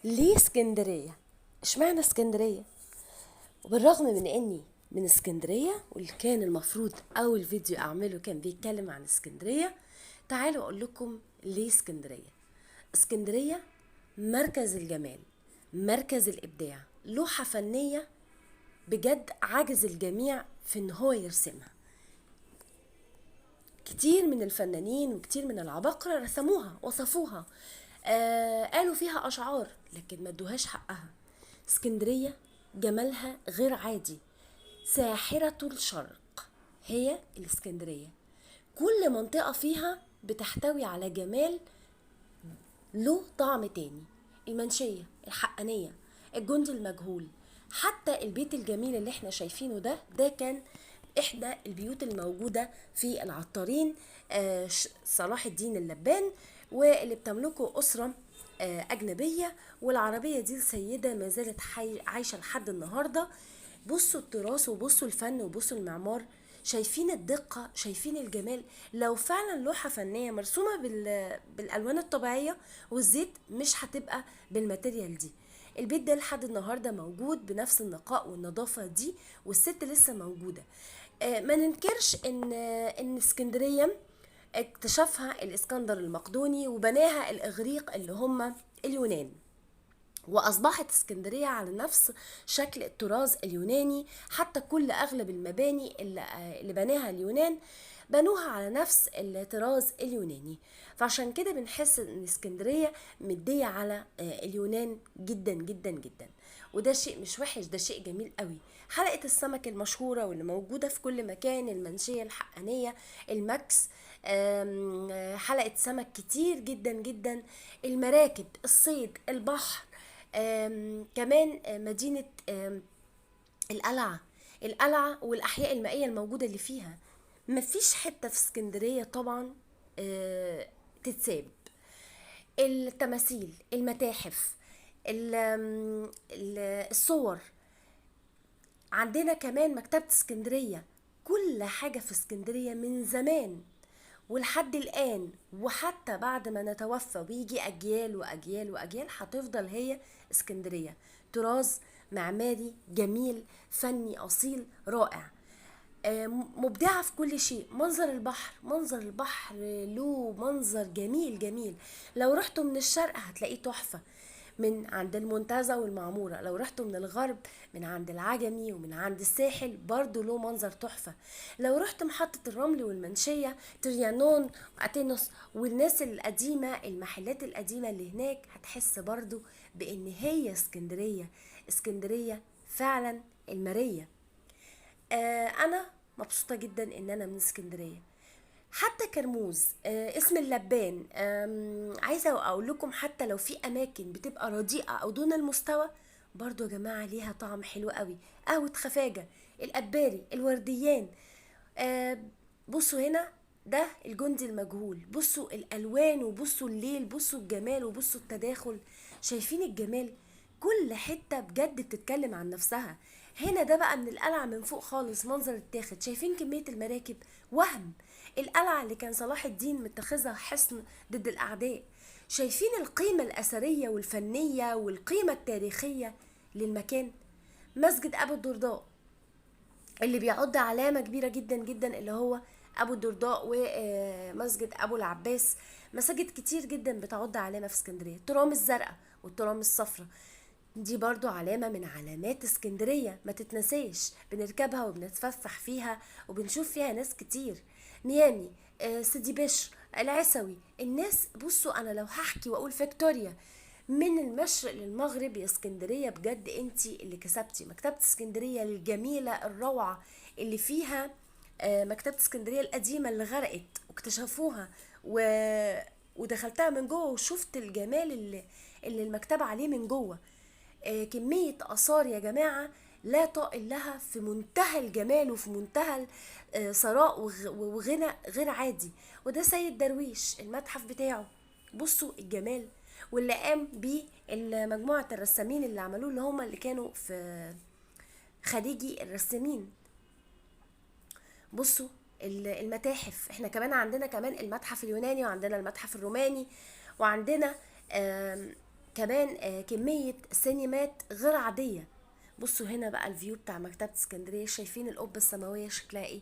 ليه اسكندرية؟ اشمعنى اسكندرية؟ وبالرغم من اني من اسكندرية واللي كان المفروض اول فيديو اعمله كان بيتكلم عن اسكندرية، تعالوا اقول لكم ليه اسكندرية. اسكندرية مركز الجمال، مركز الابداع، لوحة فنية بجد عجز الجميع في ان هو يرسمها. كتير من الفنانين وكتير من العباقرة رسموها وصفوها، قالوا فيها أشعار لكن ما ادوهاش حقها. اسكندرية جمالها غير عادي، ساحرة الشرق هي الاسكندرية. كل منطقة فيها بتحتوي على جمال له طعم تاني. المنشية، الحقانية، الجندي المجهول، حتى البيت الجميل اللي احنا شايفينه ده كان احدى البيوت الموجودة في العطارين، صلاح الدين اللبان، واللي بتملكه أسرة أجنبية، والعربية دي السيدة ما زالت عايشة لحد النهاردة. بصوا التراث وبصوا الفن وبصوا المعمار، شايفين الدقة، شايفين الجمال. لو فعلا لوحة فنية مرسومة بالألوان الطبيعية والزيت مش هتبقى بالماتيريال دي. البيت ده لحد النهاردة موجود بنفس النقاء والنظافة دي، والست لسه موجودة. ما ننكرش ان اسكندرية اكتشفها الاسكندر المقدوني وبناها الاغريق اللي هم اليونان، واصبحت اسكندريه على نفس شكل الطراز اليوناني. حتى كل اغلب المباني اللي بناها اليونان بنوها على نفس الطراز اليوناني. فعشان كده بنحس ان اسكندريه مديه على اليونان جدا جدا جدا. وده شيء مش وحش، ده شيء جميل قوي. حلقه السمك المشهوره واللي موجوده في كل مكان، المنشيه الحقانيه، الماكس، حلقه سمك كتير جدا جدا، المراكب، الصيد، البحر، كمان مدينة القلعة. القلعة والأحياء المائية الموجودة اللي فيها، مفيش حتة في اسكندرية طبعا تتساب. التماثيل، المتاحف، الصور. عندنا كمان مكتبة اسكندرية. كل حاجة في اسكندرية من زمان ولحد الآن، وحتى بعد ما نتوفى ويجي أجيال وأجيال وأجيال، هتفضل هي اسكندرية طراز معماري جميل، فني أصيل رائع. مبدعة في كل شيء. منظر البحر، منظر البحر له منظر جميل جميل. لو رحتوا من الشرق هتلاقيه تحفة، من عند المنتزه والمعمورة. لو رحتوا من الغرب، من عند العجمي ومن عند الساحل، برضو له منظر تحفة. لو رحت محطة الرمل والمنشية، تريانون وأتينوس والناس القديمة، المحلات القديمة اللي هناك، هتحس برضو بأن هي اسكندرية. اسكندرية فعلا المارية. انا مبسوطه جدا ان انا من اسكندريه. حتى كرموز، اسم اللبان، عايزه اقول لكم حتى لو في اماكن بتبقى رديئه او دون المستوى، برضو يا جماعه ليها طعم حلو قوي. قهوه خفاجه، الاباري، الورديان. آه بصوا هنا، ده الجندي المجهول. بصوا الالوان وبصوا الليل، بصوا الجمال وبصوا التداخل. شايفين الجمال؟ كل حتة بجد بتتكلم عن نفسها. هنا ده بقى من القلعة من فوق خالص منظر التاخد. شايفين كمية المراكب؟ وهم القلعة اللي كان صلاح الدين متخذها حصن ضد الأعداء. شايفين القيمة الأثرية والفنية والقيمة التاريخية للمكان؟ مسجد أبو الدرداء اللي بيعد علامة كبيرة جدا جدا، اللي هو أبو الدرداء، ومسجد أبو العباس. مساجد كتير جدا بتعد علامة في اسكندرية. الترام الزرقاء والترام الصفراء دي برضو علامة من علامات اسكندرية ما تتنسيش. بنركبها وبنتفسح فيها وبنشوف فيها ناس كتير. ميامي، سيدي بشر، العسوي. الناس بصوا، أنا لو هحكي وأقول فيكتوريا من المشرق للمغرب، يا اسكندرية بجد انتي اللي كسبتي. مكتبة اسكندرية الجميلة الروعة اللي فيها، مكتبة اسكندرية القديمة اللي غرقت واكتشفوها ودخلتها من جوه وشفت الجمال اللي المكتبة عليه من جوه. كمية آثار يا جماعة لا طائل لها، في منتهى الجمال وفي منتهى ثراء وغنى غير عادي. وده سيد درويش المتحف بتاعه. بصوا الجمال واللي قام بيه مجموعة الرسامين اللي عملوه، اللي هم اللي كانوا في خليجي الرسامين. بصوا المتاحف. احنا كمان عندنا كمان المتحف اليوناني، وعندنا المتحف الروماني، وعندنا كمان كمية سينمات غير عادية. بصوا هنا بقى الفيو بتاع مكتبة اسكندرية، شايفين القبة السماوية شكلها ايه،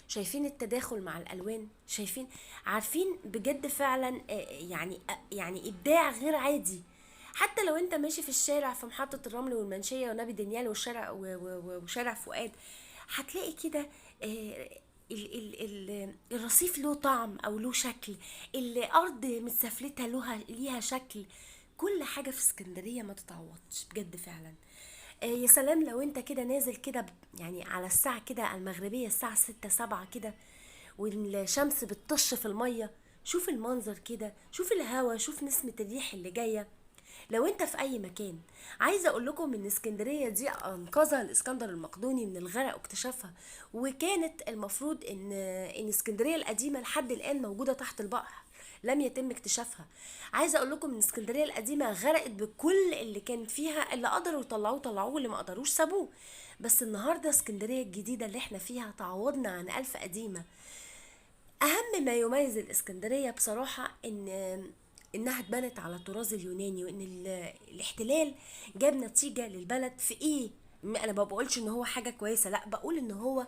شايفين التداخل مع الالوان، شايفين، عارفين بجد فعلا يعني ابداع غير عادي. حتى لو انت ماشي في الشارع في محطة الرمل والمنشية ونبي دانيال والشارع وشارع فؤاد، هتلاقي كده الرصيف له طعم او له شكل، الارض متسفلتها ليها شكل. كل حاجة في اسكندرية ما تتعوضش بجد فعلا. يا سلام لو انت كده نازل كده يعني على الساعة كده المغربية، الساعة 6 7 كده، والشمس بتطش في المية، شوف المنظر كده، شوف الهوا، شوف نسمة الريح اللي جاية. لو انت في اي مكان، عايزه اقول لكم ان اسكندريه دي انقذها الاسكندر المقدوني من الغرق واكتشافها، وكانت المفروض ان اسكندريه القديمه لحد الان موجوده تحت البحر، لم يتم اكتشافها. عايزه اقول لكم ان اسكندريه القديمه غرقت بكل اللي كان فيها، اللي قدروا يطلعوه طلعوه، واللي ما قدروش سابوه. بس النهارده اسكندريه الجديده اللي احنا فيها تعوضنا عن الف قديمه. اهم ما يميز الاسكندريه بصراحه انها اتبنت على الطراز اليوناني، وان الاحتلال جاب نتيجه للبلد في ايه. انا ما بقولش ان هو حاجه كويسه، لا، بقول ان هو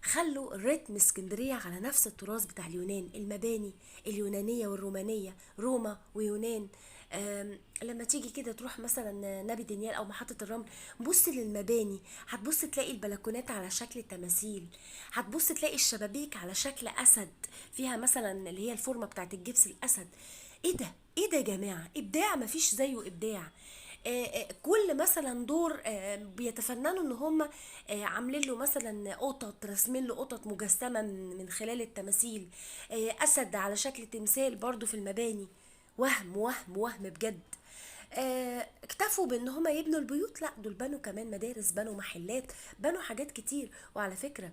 خلوا رتم اسكندريه على نفس التراث بتاع اليونان، المباني اليونانيه والرومانيه، روما ويونان. لما تيجي كده تروح مثلا نبي دانيال او محطة الرمل، بص للمباني، هتبص تلاقي البلكونات على شكل تماثيل، هتبص تلاقي الشبابيك على شكل اسد، فيها مثلا اللي هي الفورمة بتاعت الجبس الاسد. ايه ده، ايه ده يا جماعة، ابداع مفيش زيه ابداع. كل مثلا دور بيتفننوا ان هم عاملين له مثلا قطط، راسمين له قطط مجسمه من خلال التماثيل، اسد على شكل تمثال برضو في المباني. وهم وهم وهم بجد. اكتفوا بان هم يبنوا البيوت؟ لا، دول بنوا كمان مدارس، بنوا محلات، بنوا حاجات كتير. وعلى فكره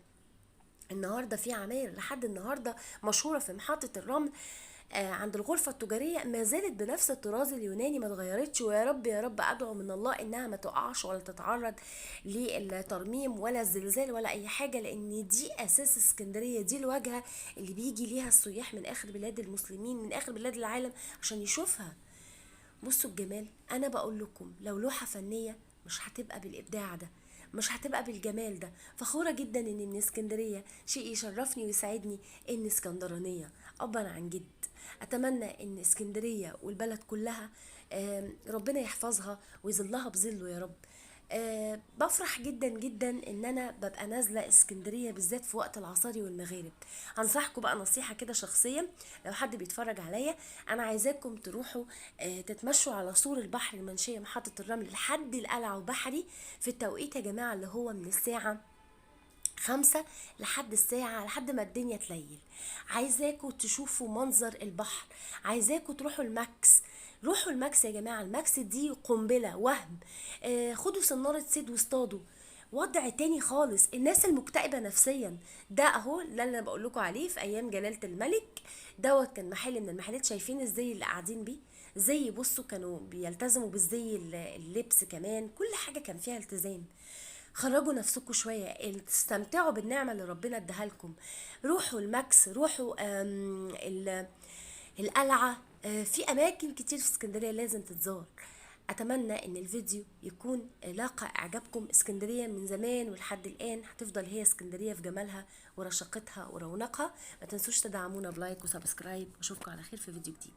النهارده في عماير لحد النهارده مشهوره في محطه الرمل، عند الغرفة التجارية، ما زالت بنفس الطراز اليوناني، ما اتغيرتش. ويا رب يا رب ادعو من الله انها ما تقعش ولا تتعرض للترميم ولا الزلزال ولا اي حاجة، لان دي اساس اسكندرية، دي الواجهة اللي بيجي ليها السياح من اخر بلاد المسلمين، من اخر بلاد العالم عشان يشوفها. بصوا الجمال، انا بقول لكم لو لوحة فنية مش هتبقى بالابداع ده، مش هتبقى بالجمال ده. فخورة جدا ان من اسكندرية، شيء يشرفني ويسعدني ان اسكندرانية ابا عن جد. اتمنى ان اسكندرية والبلد كلها ربنا يحفظها ويظلها بظله يا رب. بفرح جدا جدا ان انا ببقى نازله اسكندريه بالذات في وقت العصاري والمغارب. هنصحكم بقى نصيحه كده شخصيه، لو حد بيتفرج عليا، انا عايزاكم تروحوا تتمشوا على سور البحر المنشيه محطه الرمل لحد القلعه وبحري، في التوقيت يا جماعه اللي هو من الساعه 5 لحد الساعة لحد ما الدنيا تليل. عايزاكوا تشوفوا منظر البحر، عايزاكوا تروحوا الماكس. روحوا الماكس يا جماعة، الماكس دي قنبلة وهم. خدوا صنارة صيد واصطادوا. وضع تاني خالص، الناس المكتئبة نفسيا، ده اهو اللي انا بقول لكم عليه في ايام جلالة الملك. دوت كان محل من المحلات، شايفين الزي اللي قاعدين بيه، زي، بصوا كانوا بيلتزموا بالزي، اللبس كمان، كل حاجة كان فيها التزام. خرجوا نفسكم شوية، استمتعوا بالنعمة اللي ربنا اداها لكم. روحوا الماكس، روحوا القلعة. في أماكن كتير في اسكندرية لازم تتزار. أتمنى إن الفيديو يكون لاقى إعجابكم. اسكندرية من زمان ولحد الآن هتفضل هي اسكندرية في جمالها ورشاقتها ورونقها. ما تنسوش تدعمونا بلايك وسبسكرايب، وأشوفكم على خير في فيديو جديد.